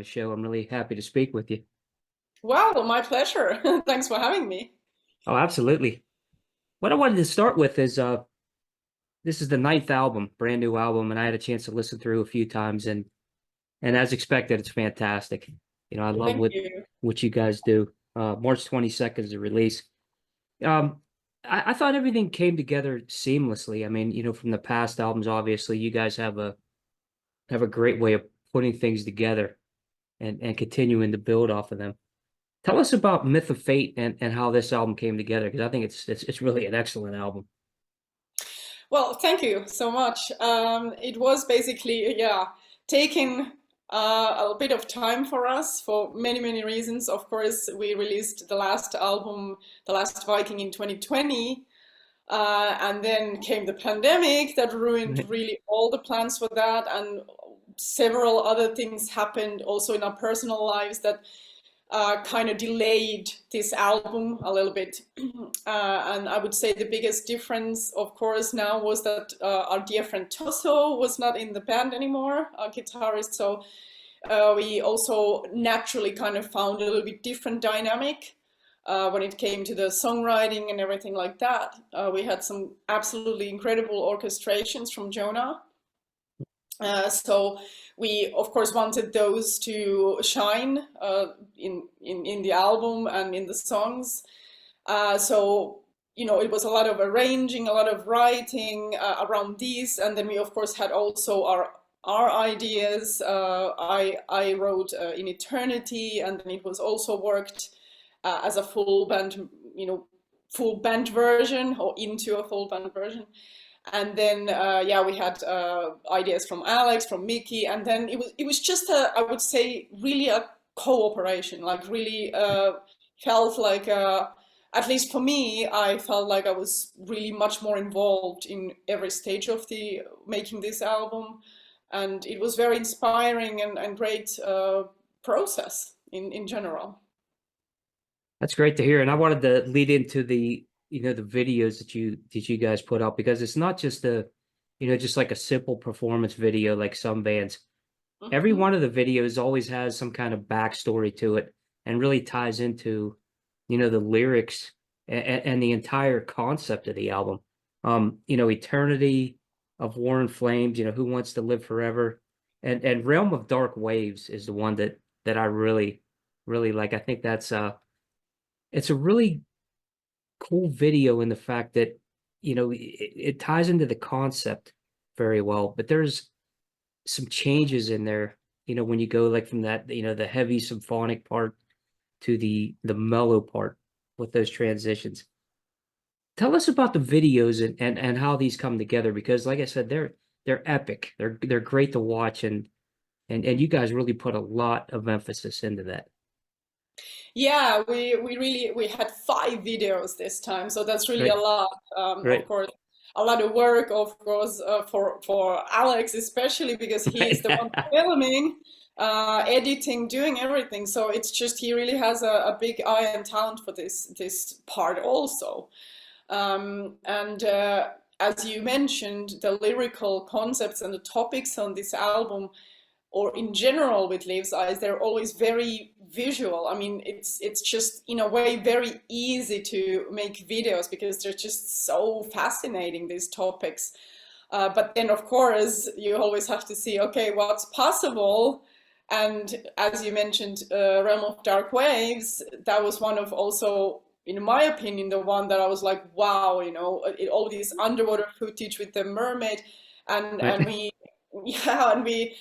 show. I'm really happy to speak with you. Wow, my pleasure. Thanks for having me. Oh, absolutely. What I wanted to start with is this is the ninth album, brand new album, and I had a chance to listen through a few times, and as expected, it's fantastic. I love Thank what you. you guys do. March 22nd is the release. Um, I thought everything came together seamlessly. I mean, from the past albums, obviously, you guys have a great way of putting things together and continuing to build off of them. Tell us about Myth of Fate and how this album came together, because I think it's really an excellent album. Well, thank you so much. It was basically, yeah, taking a bit of time for us for many, many reasons. Of course, we released the last album, The Last Viking, in 2020. And then came the pandemic that ruined Right. really all the plans for that. And several other things happened also in our personal lives that kind of delayed this album a little bit. And I would say the biggest difference, of course, now was that our dear friend Tosso was not in the band anymore, our guitarist. So we also naturally kind of found a little bit different dynamic when it came to the songwriting and everything like that. We had some absolutely incredible orchestrations from Jonah. So we, of course, wanted those to shine in the album and in the songs. So it was a lot of arranging, a lot of writing around these, and then we, of course, had also our ideas. I wrote in Eternity, and then it was also worked as a full band, full band version or into a full band version. And then yeah, we had ideas from Alex, from Mickey, and then it was just I would say really a cooperation. Like really felt like at least for me, I felt like I was really much more involved in every stage of the making this album, and it was very inspiring and great process in general. That's great to hear. And I wanted to lead into the videos that you guys put out, because it's not just just like a simple performance video like some bands. Every Mhm. one of the videos always has some kind of backstory to it and really ties into, the lyrics and the entire concept of the album. Eternity of War and Flames, Who Wants to Live Forever, and Realm of Dark Waves is the one that I really like. I think that's it's a really cool video in the fact that, it ties into the concept very well, but there's some changes in there, when you go like from that, the heavy symphonic part to the mellow part with those transitions. Tell us about the videos and how these come together, because like I said, they're epic. They're great to watch, and you guys really put a lot of emphasis into that. Yeah, we really we had 5 videos this time, so that's really a Right, lot. Of right, course, a lot of work, of course, for Alex, especially because he's the one right. filming, editing, doing everything. So it's just he really has a big eye and talent for this part also. And as you mentioned, the lyrical concepts and the topics on this album, or in general with Liv's Eyes, they're always very visual. I mean, it's just in a way very easy to make videos because they're just so fascinating, these topics. But then, of course, you always have to see, okay, what's possible. And as you mentioned, Realm of Dark Waves, that was one of also, in my opinion, the one that I was like, wow, all these underwater footage with the mermaid, and Right. we, yeah, and we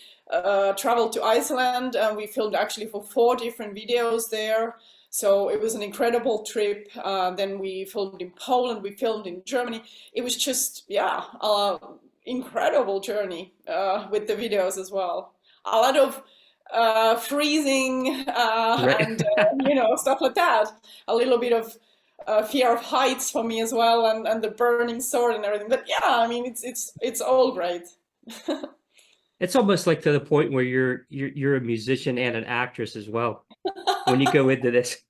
traveled to Iceland, and we filmed actually for 4 different videos there. So it was an incredible trip. Then we filmed in Poland, we filmed in Germany. It was just, yeah, incredible journey with the videos as well. A lot of freezing Right. and stuff like that. A little bit of fear of heights for me as well, and the burning sword and everything. But yeah, I mean, it's all great. It's almost like to the point where you're a musician and an actress as well when you go into this.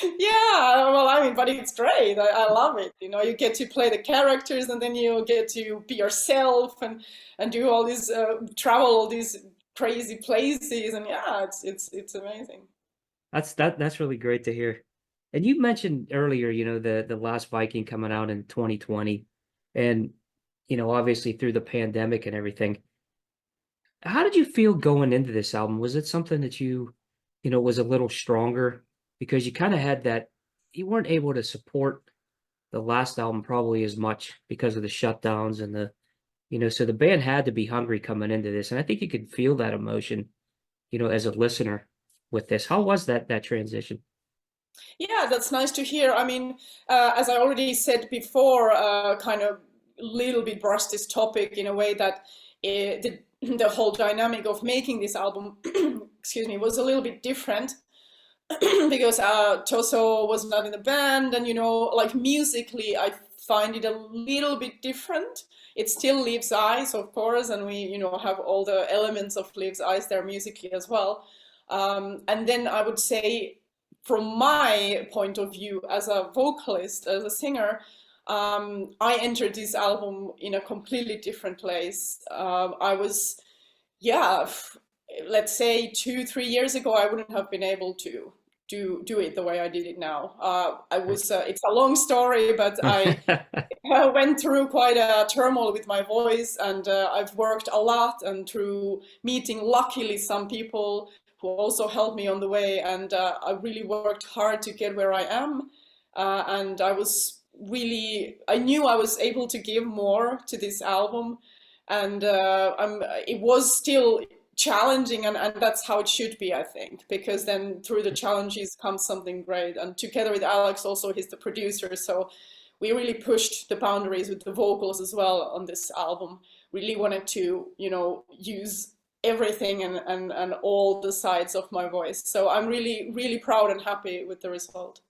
Yeah, well, I mean, but it's great. I love it. You get to play the characters, and then you get to be yourself and do all these travel, all these crazy places, and yeah, it's amazing. That's really great to hear. And you mentioned earlier, the last Viking coming out in 2020, and obviously through the pandemic and everything. How did you feel going into this album? Was it something that was a little stronger because you kind of had that you weren't able to support the last album probably as much because of the shutdowns and so the band had to be hungry coming into this, and I think you could feel that emotion, as a listener with this. How was that transition? Yeah, that's nice to hear. I mean, as I already said before, kind of little bit brushed this topic in a way that the whole dynamic of making this album, excuse me, was a little bit different because Toso was not in the band, and like musically, I find it a little bit different. It still Liv's Eyes, of course, and we have all the elements of Liv's Eyes there musically as well. And then I would say, from my point of view as a vocalist, as a singer, I entered this album in a completely different place. I was, yeah, let's say 2, 3 years ago, I wouldn't have been able to do it the way I did it now. It's a long story, but I went through quite a turmoil with my voice, and I've worked a lot, and through meeting, luckily, some people who also helped me on the way, and I really worked hard to get where I am, and I knew I was able to give more to this album, and it was still challenging, and that's how it should be, I think, because then through the challenges comes something great. And together with Alex, also he's the producer, so we really pushed the boundaries with the vocals as well on this album. Really wanted to use everything and all the sides of my voice. So I'm really, really proud and happy with the result.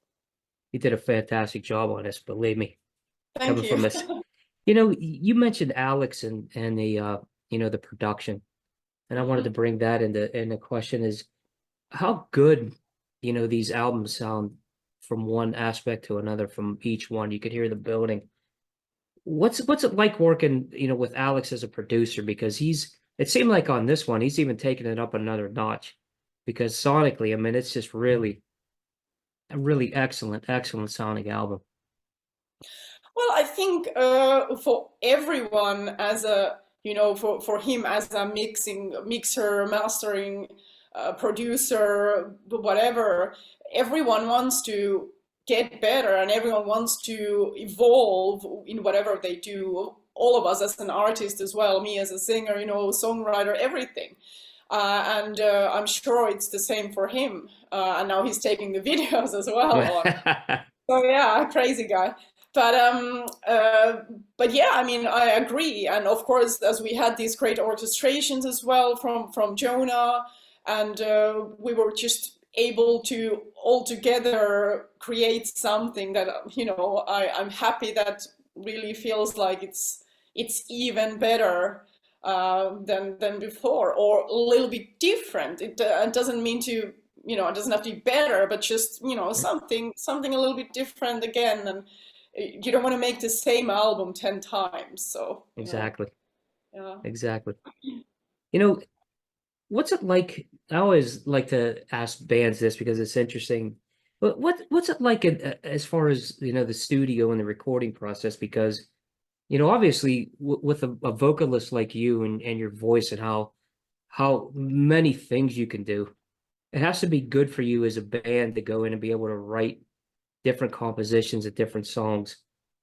You did a fantastic job on this, believe me. Thank Coming from you. this, you mentioned Alex and the the production, and I wanted to bring that into, and the question is how good these albums sound from one aspect to another. From each one, you could hear the building. What's it like working with Alex as a producer, because it seemed like on this one he's even taken it up another notch, because sonically, I mean, it's just really a really excellent sounding album. Well, I think for everyone, as a for him as a mixer, mastering, producer, whatever, everyone wants to get better, and everyone wants to evolve in whatever they do. All of us as an artist as well, me as a singer, songwriter, everything. And I'm sure it's the same for him. And now he's taking the videos as well on. So yeah, crazy guy. But yeah, I mean, I agree. And of course, as we had these great orchestrations as well from Jonah, and we were just able to all together create something that I'm happy that really feels like it's even better than before, or a little bit different. It doesn't mean to it doesn't have to be better, but just something a little bit different again. And you don't want to make the same album 10 times. So Exactly. yeah. Exactly. What's it like? I always like to ask bands this because it's interesting. But what's it like as far as the studio and the recording process? Because obviously with a vocalist like you and your voice and how many things you can do, it has to be good for you as a band to go in and be able to write different compositions of different songs.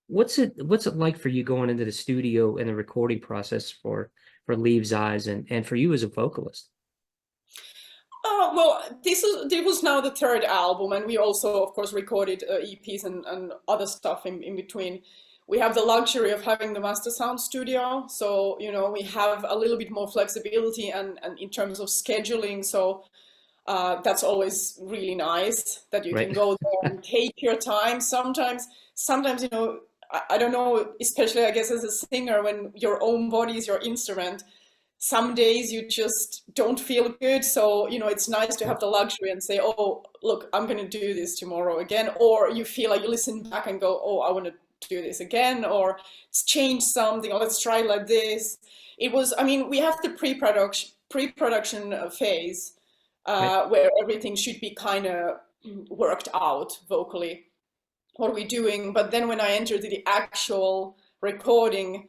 What's it like for you going into the studio and the recording process for Liv's Eyes and for you as a vocalist? Well, this was now the third album, and we also, of course, recorded EPs and other stuff in between. We have the luxury of having the master sound studio, so we have a little bit more flexibility and in terms of scheduling. So that's always really nice that you can go there and take your time. Sometimes I don't know, especially I guess as a singer, when your own body is your instrument, some days you just don't feel good. So, it's nice to have the luxury and say, oh, look, I'm going to do this tomorrow again. Or you feel like you listen back and go, oh, I want to do this again, or let's change something, or let's try like this. I mean, we have the pre-production phase Right. where everything should be kind of worked out vocally, what we're doing. But then when I enter the actual recording,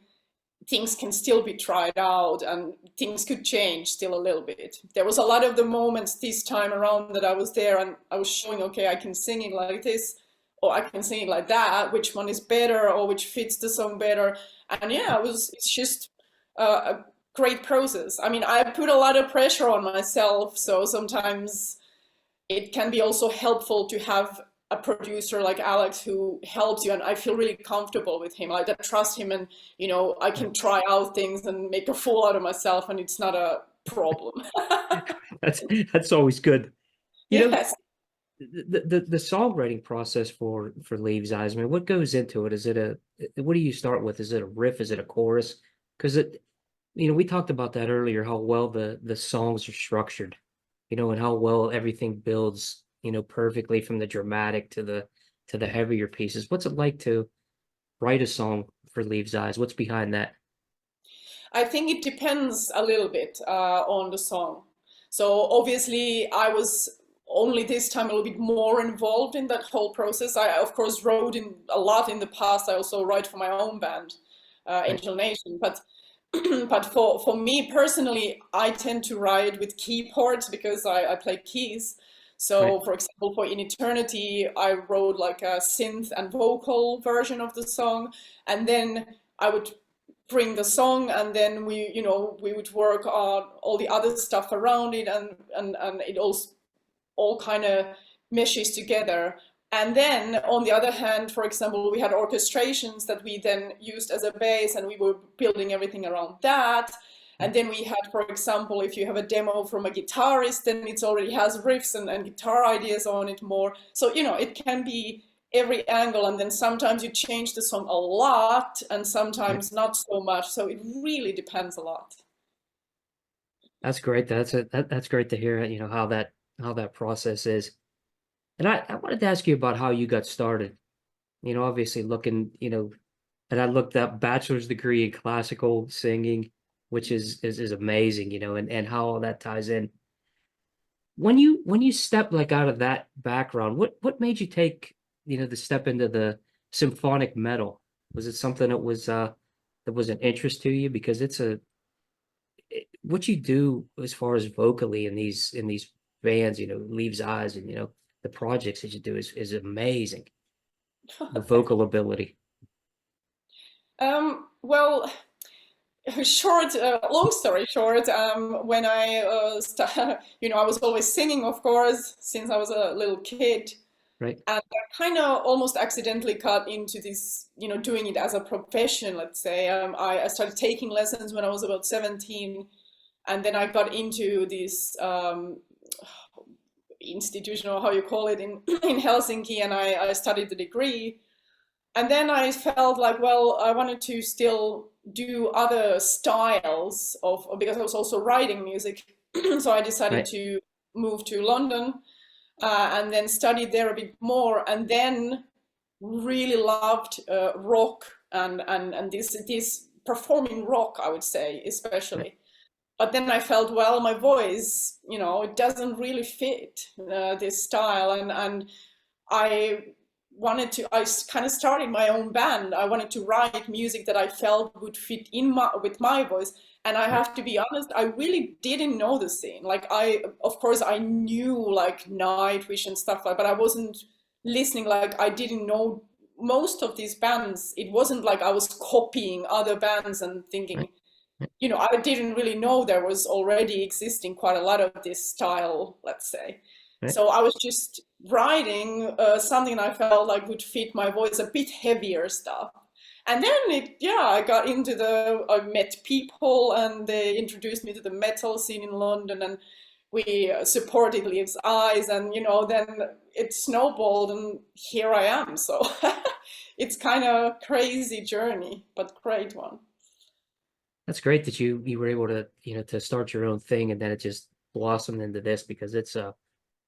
things can still be tried out and things could change still a little bit. There was a lot of the moments this time around that I was there and I was showing, okay, I can sing it like this, or I can sing it like that, which one is better or which fits the song better. And yeah, it's just a great process. I mean, I put a lot of pressure on myself, so sometimes it can be also helpful to have a producer like Alex who helps you, and I feel really comfortable with him. Like I trust him, and I can try out things and make a fool out of myself, and it's not a problem. That's always good. You know, Yes. the songwriting process for Leaves' Eyes, I mean, what goes into it? What do you start with? Is it a riff? Is it a chorus? Because we talked about that earlier, how well the songs are structured, and how well everything builds, perfectly from the dramatic to the heavier pieces. What's it like to write a song for Leaves' Eyes? What's behind that? I think it depends a little bit on the song. So obviously, I was only this time a little bit more involved in that whole process. I, of course, wrote in a lot in the past. I also write for my own band, Right, Angel Nation. But but for me personally, I tend to write with keyboards because I play keys. right, So, for example, for In Eternity, I wrote like a synth and vocal version of the song, and then I would bring the song, and then we would work on all the other stuff around it, and it all kind of meshes together. And then on the other hand, for example, we had orchestrations that we then used as a base, and we were building everything around that. And then we had, for example, if you have a demo from a guitarist, then it already has riffs and guitar ideas on it more. So, it can be every angle, and then sometimes you change the song a lot and right. sometimes not so much. So it really depends a lot. That's great. That's great to hear, how that process is. And I wanted to ask you about how you got started. Obviously looking, and I looked up bachelor's degree in classical singing, which is amazing, and how all that ties in. When you step like out of that background, what made you take, the step into the symphonic metal? Was it something that was an interest to you? Because what you do as far as vocally in these bands, Leaves' Eyes, and the projects that you do is amazing. The vocal ability. Well, long story short, when I I was always singing, of course, since I was a little kid, Right, and I kind of almost accidentally got into this, doing it as a profession, let's say. I started taking lessons when I was about 17, and then I got into this institution, or how you call it, in in Helsinki, and I studied the degree. And then I felt like, well, I wanted to still do other styles because I was also writing music. So I decided right, to move to London and then studied there a bit more, and then really loved rock and this performing rock, I would say, right, especially. But then I felt, well, my voice, it doesn't really fit this style, and I I kind of started my own band. I wanted to write music that I felt would fit with my voice. And I right, have to be honest, I really didn't know the scene. Like of course, I knew like Nightwish and stuff like, but I wasn't listening. Like I didn't know most of these bands. It wasn't like I was copying other bands and right, thinking, I didn't really know there was already existing quite a lot of this style, let's say. right. So I was just writing something I felt like would fit my voice, a bit heavier stuff. And then I got I met people and they introduced me to the metal scene in London, and we supported Liv's Eyes, and then it snowballed and here I am. So it's kind of crazy journey, but great one. That's great that you were able to start your own thing, and then it just blossomed into this, because it's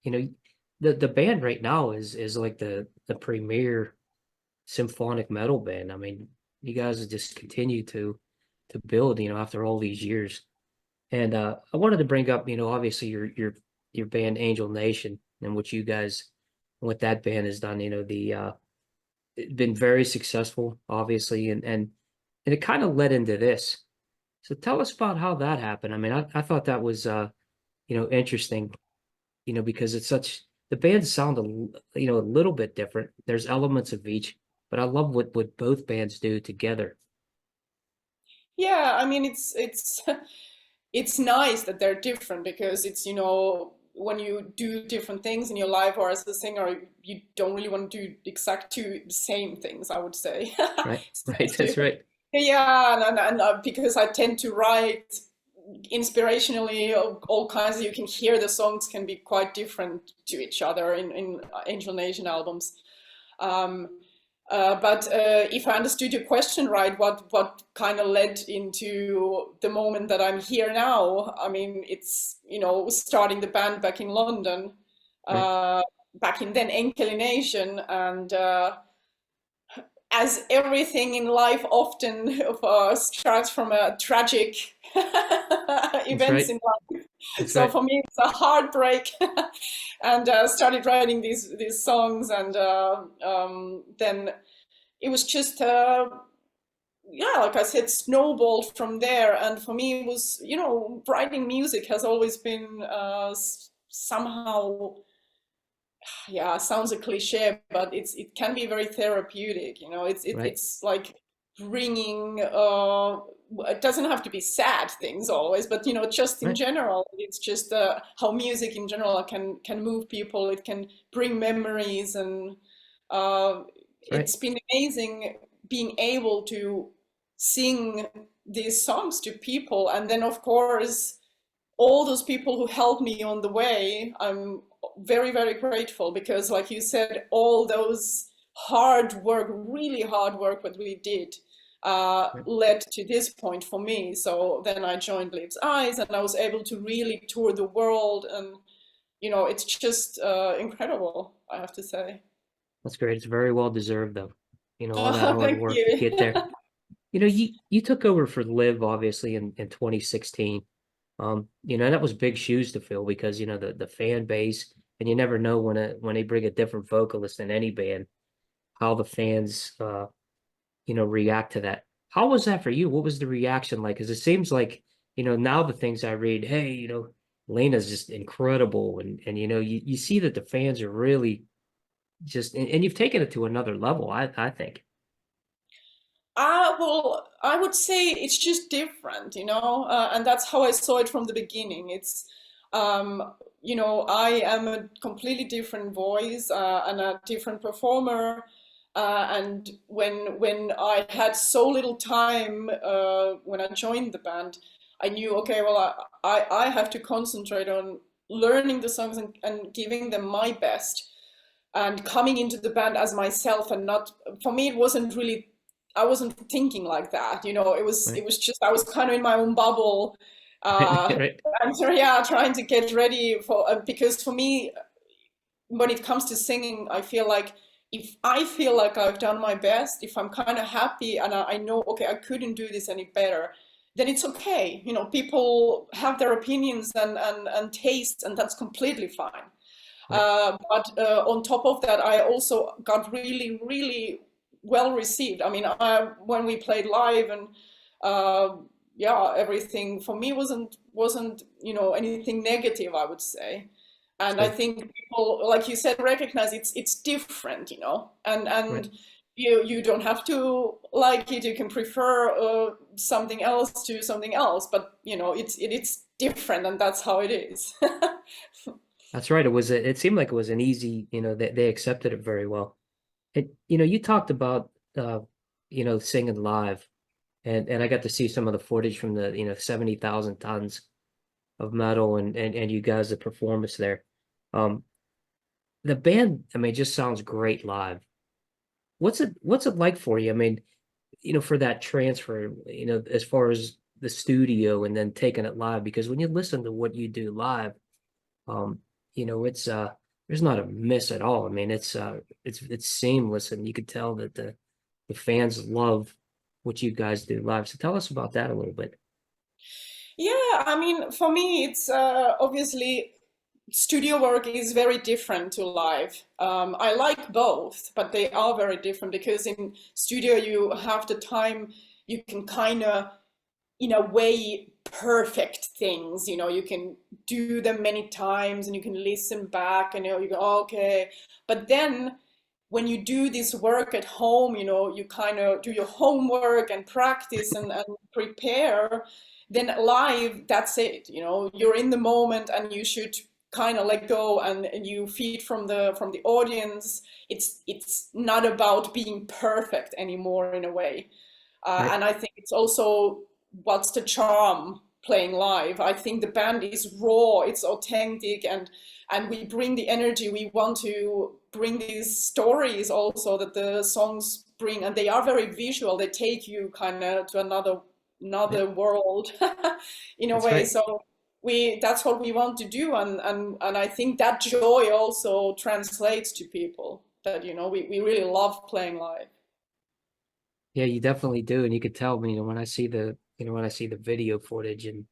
you know the band right now is like the premier symphonic metal band. I mean, you guys have just continued to build, after all these years. And I wanted to bring up, obviously your band Angel Nation and what that band has done. It's been very successful, obviously, and it kind of led into this. So tell us about how that happened. I mean, I thought that was interesting, because the bands sound a little bit different. There's elements of each, but I love what both bands do together. Yeah, I mean it's it's nice that they're different because it's, when you do different things in your life or as a singer, you don't really want to do exact two the same things, I would say. Right, It's right, nice that's to, right. yeah, and because I tend to write inspirationally, all kinds, you can hear the songs can be quite different to each other in Angel Nation albums. Um, but if I understood your question right, what kind of led into the moment that I'm here now? I mean, it's, starting the band back in London, Right, uh, back in then Enkelin Nation, and as everything in life often starts from a tragic that's events right, in life. that's So right. for me, it's a heartbreak, and started writing these songs, and then it was just yeah, like I said, snowballed from there. And for me, it was, writing music has always been somehow, yeah, sounds a cliche, but it can be very therapeutic. Right, It's like bringing. It doesn't have to be sad things always, but just in right, general, it's just how music in general can move people. It can bring memories, and uh, right, it's been amazing being able to sing these songs to people, and then of course all those people who helped me on the way, I'm very, very grateful because, like you said, all those hard work, really hard work, what we did, right. led to this point for me. So then I joined Liv's Eyes and I was able to really tour the world. And, it's just incredible, I have to say. That's great. It's very well deserved, though. All that hard Thank work to you. get there. You took over for Liv obviously in 2016. And that was big shoes to fill because the fan base, and you never know when they bring a different vocalist in any band, how the fans react to that. How was that for you? What was the reaction like? Because it seems like, now the things I read, hey, Lena's just incredible, and you see that the fans are really just, and you've taken it to another level, I think. Well, I would say it's just different, and that's how I saw it from the beginning. I am a completely different voice and a different performer. And when I had so little time when I joined the band, I knew, okay, well, I have to concentrate on learning the songs and giving them my best and coming into the band as myself and not, for me it wasn't really, I wasn't thinking like that, it Right. was just, I was kind of in my own bubble, uh Right. and so, yeah, trying to get ready for, because for me, when it comes to singing, I feel like if I feel like I've done my best, if I'm kind of happy and I know, okay, I couldn't do this any better, then it's okay. People have their opinions and tastes, and that's completely fine. Right. But on top of that, I also got really, really well received. I mean, when we played live, and yeah, everything for me wasn't anything negative, I would say. That's And I good. think people, like you said, recognize it's different, and Right. you don't have to like it. You can prefer something else to something else, but it's different, and that's how it is. That's right. It seemed like it was an easy, they accepted it very well. And you talked about singing live, and I got to see some of the footage from the 70,000 tons of metal, and you guys, the performance there. Um the band, I mean, just sounds great live. What's it like for you? I mean, for that transfer, as far as the studio and then taking it live, because when you listen to what you do live, um, it's there's not a miss at all. I mean, it's seamless, and you could tell that the fans love what you guys do live. So tell us about that a little bit. Yeah, I mean, for me, it's obviously studio work is very different to live. I like both, but they are very different because in studio you have the time, you can kind of, in a way, perfect things. You know, you can do them many times and you can listen back and you go, "Oh, okay." But then when you do this work at home, you know, you kind of do your homework and practice and prepare. Then live, that's it. You know, you're in the moment and you should kind of let go and you feed from the audience. It's not about being perfect anymore in a way. Right. And I think it's also what's the charm playing live. I think the band is raw, it's authentic, and we bring the energy. We want to bring these stories also that the songs bring, and they are very visual. They take you kind of to Yeah, another world in a that's way. right. So we that's what we want to do, and I think that joy also translates to people that you know we really love playing live. Yeah, you definitely do, and you could tell me, when I see the, when I see the video footage and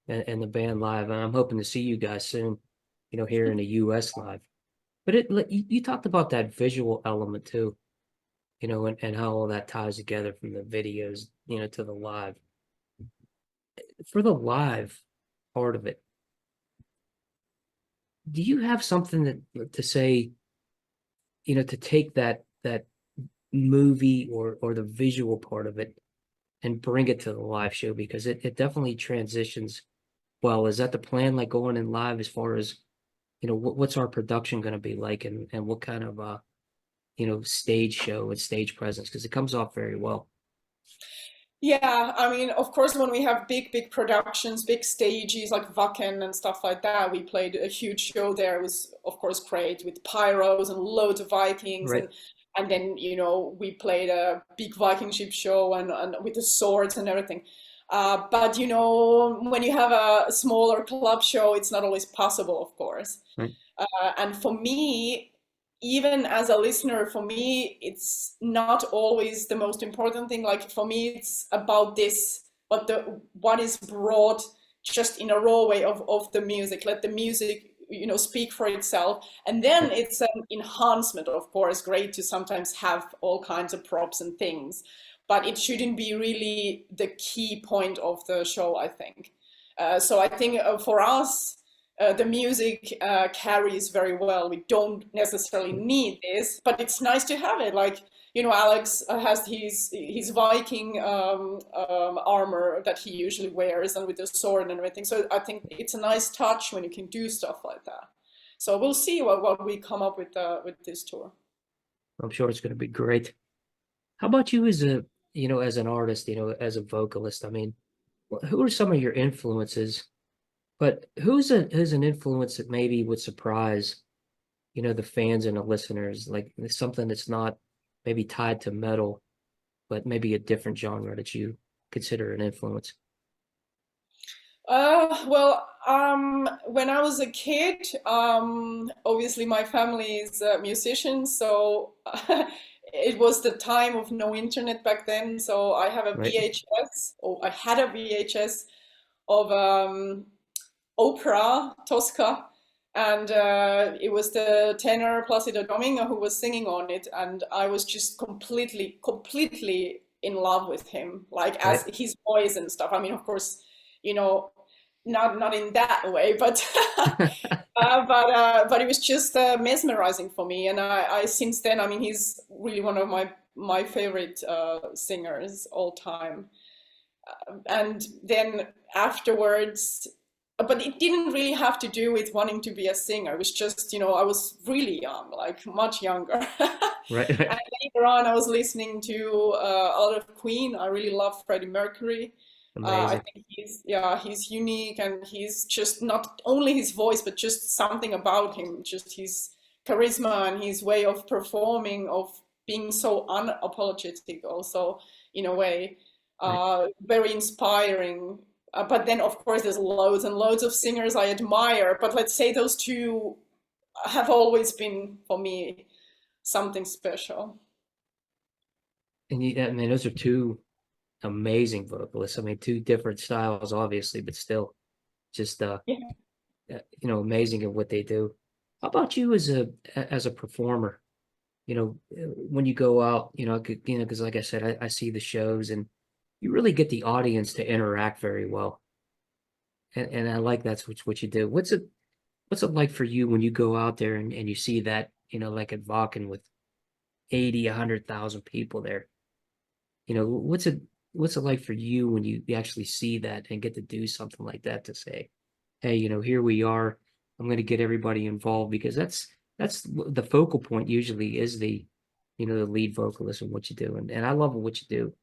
the band live, and I'm hoping to see you guys soon, here in the U.S. live. But you talked about that visual element too, and how all that ties together from the videos, to the live. For the live part of it, do you have something to say, to take that movie or the visual part of it and bring it to the live show? Because it definitely transitions well. Is that the plan, like going in live, as far as, what's our production going to be like, and what kind of stage show and stage presence? Because it comes off very well. Yeah, I mean, of course, when we have big productions, big stages like Wacken and stuff like that, we played a huge show there. It was, of course, great with pyros and loads of Vikings, Right. and then you know we played a big Viking ship show and with the swords and everything. But you know, when you have a smaller club show, it's not always possible, of course. Right. And for me, even as a listener, for me, it's not always the most important thing. Like for me, it's about this, what is brought just in a raw way of the music. Let the music, you know, speak for itself. And then Right. it's an enhancement, of course, great to sometimes have all kinds of props and things. But it shouldn't be really the key point of the show, I think. So I think for us, the music carries very well. We don't necessarily need this, but it's nice to have it. Like you know, Alex has his Viking armor that he usually wears, and with the sword and everything. So I think it's a nice touch when you can do stuff like that. So we'll see what we come up with this tour. I'm sure it's going to be great. How about you as a, as an artist, as a vocalist? I mean, who are some of your influences? But who's an influence that maybe would surprise, the fans and the listeners, like something that's not maybe tied to metal, but maybe a different genre that you consider an influence? When I was a kid, obviously my family is musicians, so it was the time of no internet back then. So I have a Right. VHS, or I had a VHS of opera Tosca, and it was the tenor Placido Domingo who was singing on it, and I was just completely in love with him, like as Right. his voice and stuff. I mean, of course, you know, not in that way, but but it was just mesmerizing for me, and I since then, I mean, he's really one of my favorite singers all time. And then afterwards, but it didn't really have to do with wanting to be a singer. It was just, you know, I was really young, like much younger. Right. And Right. later on, I was listening to a lot of Queen. I really love Freddie Mercury. I Amazing. think he's unique, and he's just not only his voice, but just something about him, just his charisma and his way of performing, of being so unapologetic, also in a way, Right. very inspiring. But then, of course, there's loads and loads of singers I admire. But let's say those two have always been for me something special. And I mean, those are two. amazing vocalists. I mean, two different styles, obviously, but still just Yeah. amazing at what they do. How about you as a performer? When you go out, because like I said, I see the shows and you really get the audience to interact very well. And I like that's what you do. What's it like for you when you go out there and you see that, like at Vakken with 80, 100,000 people there? What's it like for you when you actually see that and get to do something like that to say, hey, here we are. I'm going to get everybody involved because that's the focal point usually is the lead vocalist and what you do. And I love what you do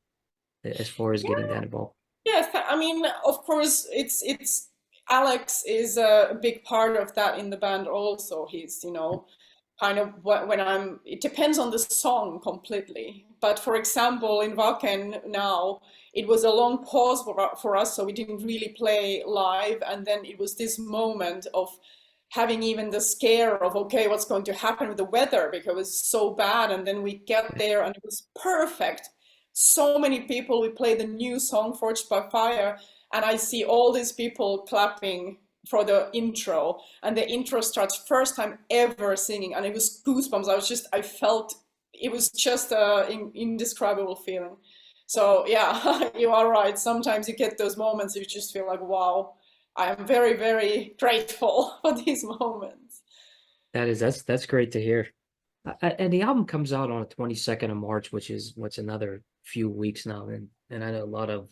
as far as getting that involved. Yes, I mean, of course, it's Alex is a big part of that in the band also. He's, kind of when it depends on the song completely. But for example, in Wacken now, it was a long pause for us, so we didn't really play live. And then it was this moment of having even the scare of, okay, what's going to happen with the weather because it was so bad. And then we get there and it was perfect. So many people, we played the new song, Forged by Fire, and I see all these people clapping for the intro, and the intro starts first time ever singing, and it was goosebumps. I felt it was just an indescribable feeling. So yeah, you are right. Sometimes you get those moments you just feel like, wow, I am very, very grateful for these moments. That's great to hear. And the album comes out on the 22nd of March, which is what's another few weeks now. And I know a lot of,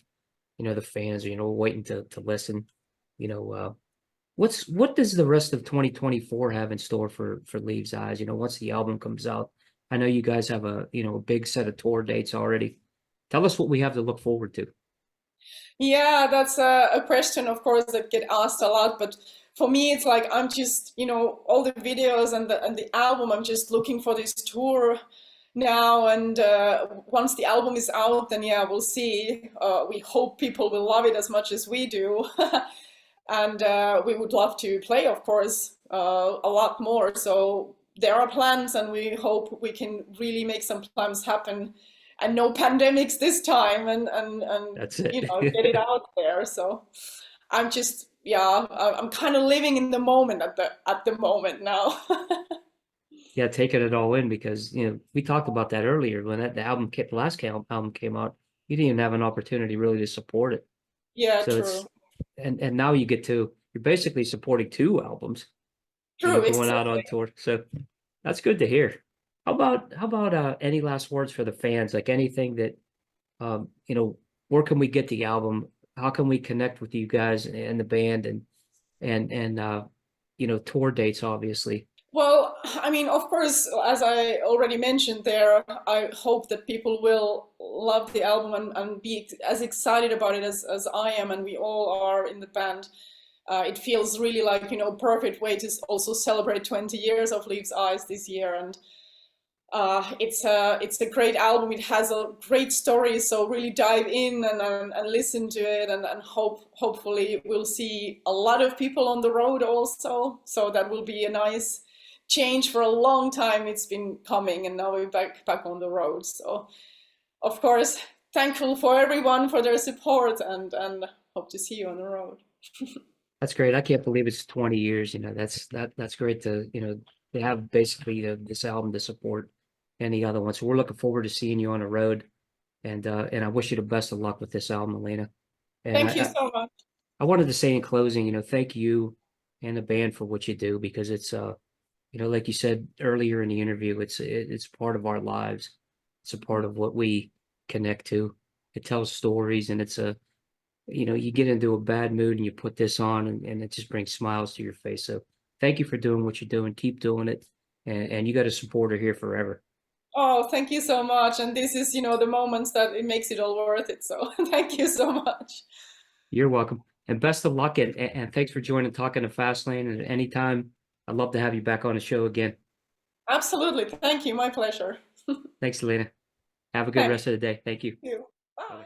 the fans are, waiting to listen. What does the rest of 2024 have in store for Leaves' Eyes? Once the album comes out, I know you guys have a big set of tour dates already. Tell us what we have to look forward to. Yeah, that's a question, of course, that get asked a lot. But for me, it's like I'm just, all the videos and the album. I'm just looking for this tour now. And once the album is out, then yeah, we'll see. We hope people will love it as much as we do, and we would love to play, of course, a lot more. So there are plans, and we hope we can really make some plans happen and no pandemics this time and That's it. get it out there. So I'm just yeah, I'm kind of living in the moment at the moment now. Yeah, taking it all in because we talked about that earlier when the last album came out. You didn't even have an opportunity really to support it. Yeah, So true. it's and now you're basically supporting two albums, True, going out exactly. on tour. So that's good to hear. How about any last words for the fans? Like anything that where can we get the album? How can we connect with you guys and the band and tour dates, obviously. Well, I mean, of course, as I already mentioned there, I hope that people will love the album and be as excited about it as I am, and we all are in the band. It feels really like, perfect way to also celebrate 20 years of Leaves' Eyes this year. And it's a great album. It has a great story, so really dive in and listen to it, and hopefully we'll see a lot of people on the road also. So that will be a nice change. For a long time it's been coming, and now we're back on the road. So of course, thankful for everyone for their support, and hope to see you on the road. That's great. I can't believe it's 20 years. That's great to have basically this album to support any other one. So we're looking forward to seeing you on the road, and I wish you the best of luck with this album, Elina. And Thank you so much. I wanted to say in closing, thank you and the band for what you do because it's like you said earlier in the interview, it's part of our lives. It's a part of what we connect to. It tells stories, and you get into a bad mood and you put this on, and it just brings smiles to your face. So thank you for doing what you're doing. Keep doing it, and you got a supporter here forever. Oh, thank you so much. And this is, the moments that it makes it all worth it. So thank you so much. You're welcome, and best of luck, and thanks for joining Talking to Fastlane. And anytime, I'd love to have you back on the show again. Absolutely. Thank you. My pleasure. Thanks, Elina. Have a good Thank rest of the day. Thank you. you. Bye. Bye.